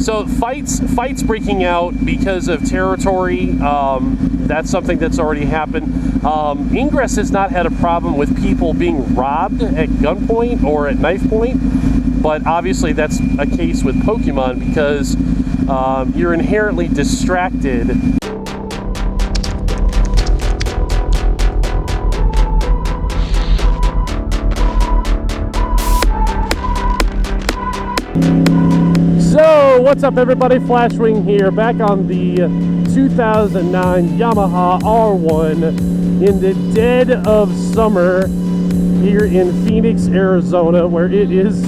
So fights breaking out because of territory. That's something that's already happened. Ingress has not had a problem with people being robbed at gunpoint or at knife point, but obviously that's a case with Pokemon because you're inherently distracted. So, what's up everybody, Flashwing here, back on the 2009 Yamaha R1 in the dead of summer here in Phoenix, Arizona, where it is,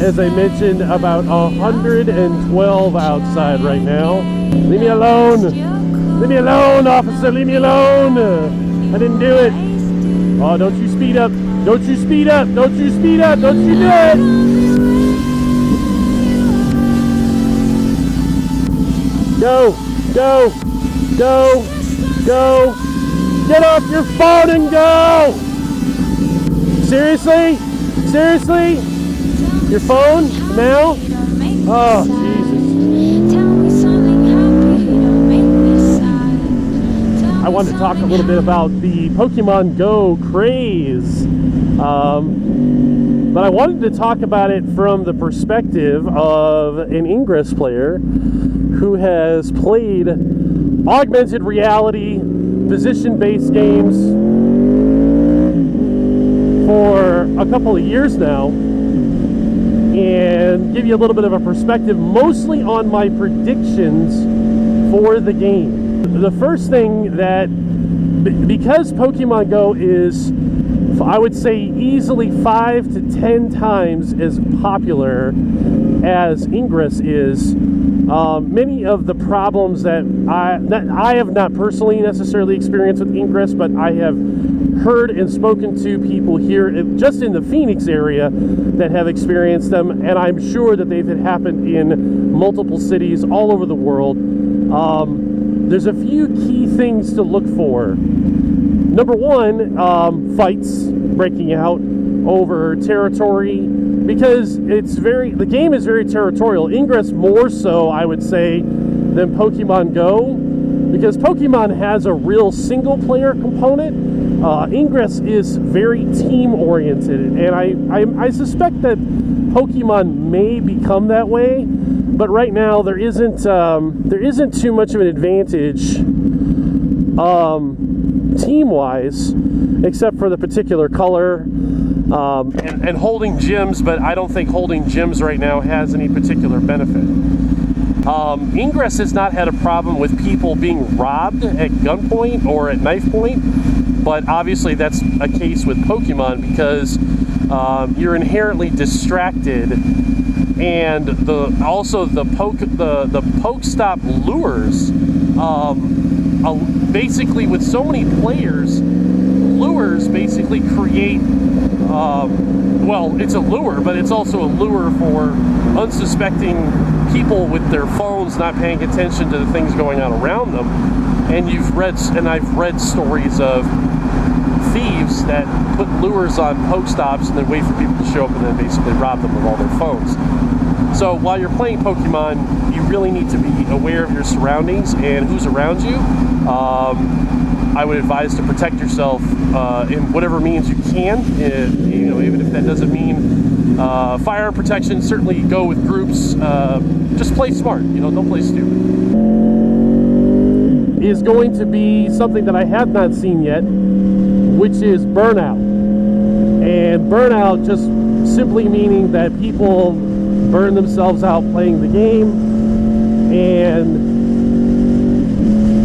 as I mentioned, about 112 outside right now. Leave me alone! Leave me alone, officer! Leave me alone! I didn't do it! Oh, don't you speed up! Don't you speed up! Don't you speed up! Don't you do it! Go! Go! Go! Go! Get off your phone and go! Seriously? Seriously? Your phone? Now? Oh, Jesus. I wanted to talk a little bit about the Pokemon Go craze. But I wanted to talk about it from the perspective of an Ingress player who has played augmented reality, position-based games for a couple of years now, and give you a little bit of a perspective, mostly on my predictions for the game. The first thing that, because Pokemon Go is, I would say, easily 5 to 10 times as popular as Ingress is, many of the problems that I have not personally necessarily experienced with Ingress, but I have heard and spoken to people here just in the Phoenix area that have experienced them, and I'm sure that they've happened in multiple cities all over the world. There's a few key things to look for. Number one, fights breaking out over territory, because the game is very territorial. Ingress more so, I would say, than Pokemon Go, because Pokemon has a real single player component. Ingress is very team oriented, and I suspect that Pokemon may become that way, but right now there isn't too much of an advantage team-wise, except for the particular color and holding gyms, but I don't think holding gyms right now has any particular benefit. Ingress has not had a problem with people being robbed at gunpoint or at knife point, but obviously that's a case with Pokemon because you're inherently distracted, and also the Pokestop lures. Basically, with so many players, lures basically create, well, it's a lure, but it's also a lure for unsuspecting people with their phones not paying attention to the things going on around them. And I've read stories of thieves that put lures on Pokestops and then wait for people to show up and then basically rob them of all their phones. So while you're playing Pokemon, you really need to be aware of your surroundings and who's around you. I would advise to protect yourself in whatever means you can. Even if that doesn't mean fire protection, certainly go with groups. Just play smart. Don't play stupid. Is going to be something that I have not seen yet, which is burnout. And burnout just simply meaning that people burn themselves out playing the game,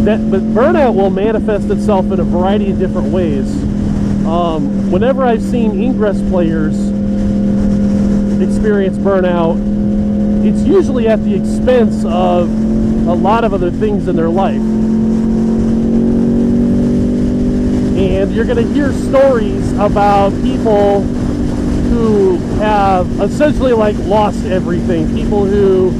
but burnout will manifest itself in a variety of different ways. Whenever I've seen Ingress players experience burnout, it's usually at the expense of a lot of other things in their life. And you're going to hear stories about people who have essentially lost everything. People who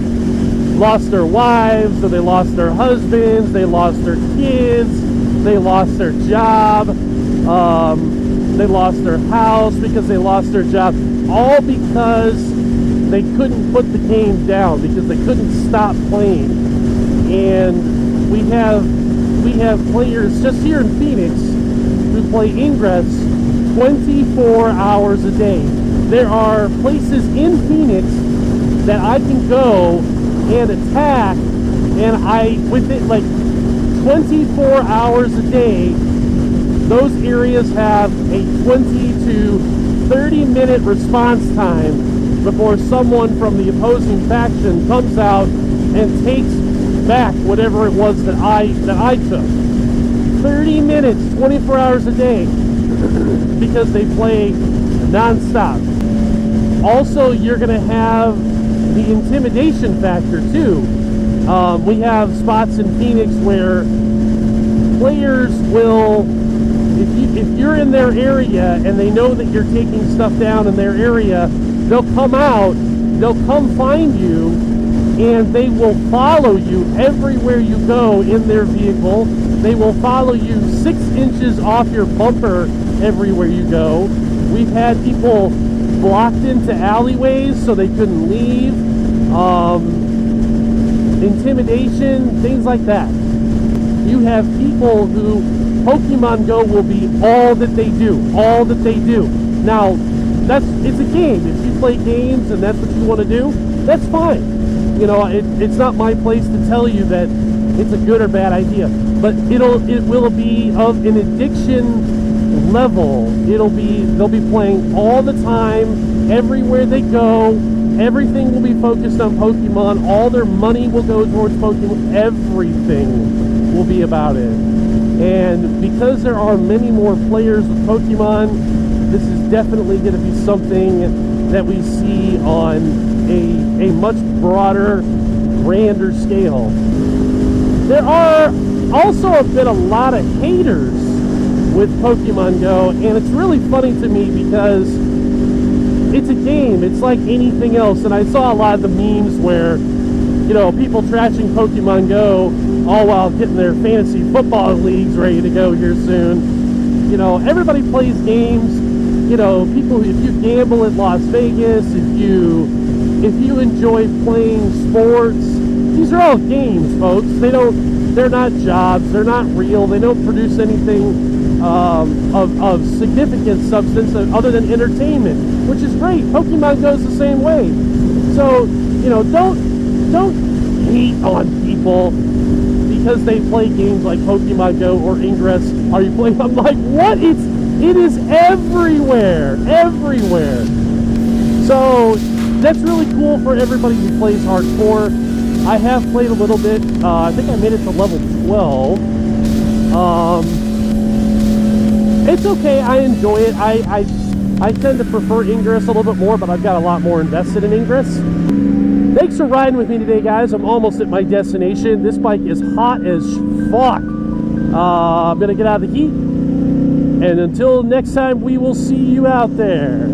lost their wives, or they lost their husbands, they lost their kids, they lost their job, they lost their house because they lost their job, all because they couldn't put the game down because they couldn't stop playing. And we have players just here in Phoenix who play Ingress 24 hours a day. There are places in Phoenix that I can go and attack, and within like 24 hours a day, those areas have a 20 to 30-minute response time before someone from the opposing faction comes out and takes back whatever it was that I took. 30 minutes, 24 hours a day, because they play non-stop. Also, you're going to have the intimidation factor too. We have spots in Phoenix where players will, if you're in their area and they know that you're taking stuff down in their area, they'll come out, they'll come find you, and they will follow you everywhere you go in their vehicle. They will follow you 6 inches off your bumper everywhere you go. We've had people blocked into alleyways so they couldn't leave. Intimidation, things like that. You have people who Pokemon Go will be all that they do, all that they do. Now, it's a game. If you play games and that's what you want to do, that's fine. You know, it's not my place to tell you that it's a good or bad idea, but it will be of an addiction level. They'll be playing all the time, everywhere they go. Everything will be focused on Pokemon. All their money will go towards Pokemon. Everything will be about it. And because there are many more players with Pokemon, this is definitely going to be something that we see on a much broader, grander scale. There are also been a lot of haters with Pokemon Go, and it's really funny to me because it's a game. It's like anything else. And I saw a lot of the memes where, you know, people trashing Pokemon Go all while getting their fantasy football leagues ready to go here soon. You know, everybody plays games. You know, people, if you gamble at Las Vegas, if you enjoy playing sports, these are all games, folks. They're not jobs. They're not real. They don't produce anything of significant substance other than entertainment, which is great. Pokemon goes the same way. So, you know, don't hate on people because they play games like Pokemon Go or Ingress. Are you playing? I'm like, what? It is everywhere, everywhere. So that's really cool for everybody who plays hardcore. I have played a little bit. I think I made it to level 12. It's okay. I enjoy it. I tend to prefer Ingress a little bit more, but I've got a lot more invested in Ingress. Thanks for riding with me today, guys. I'm almost at my destination. This bike is hot as fuck. I'm gonna get out of the heat. And until next time, we will see you out there.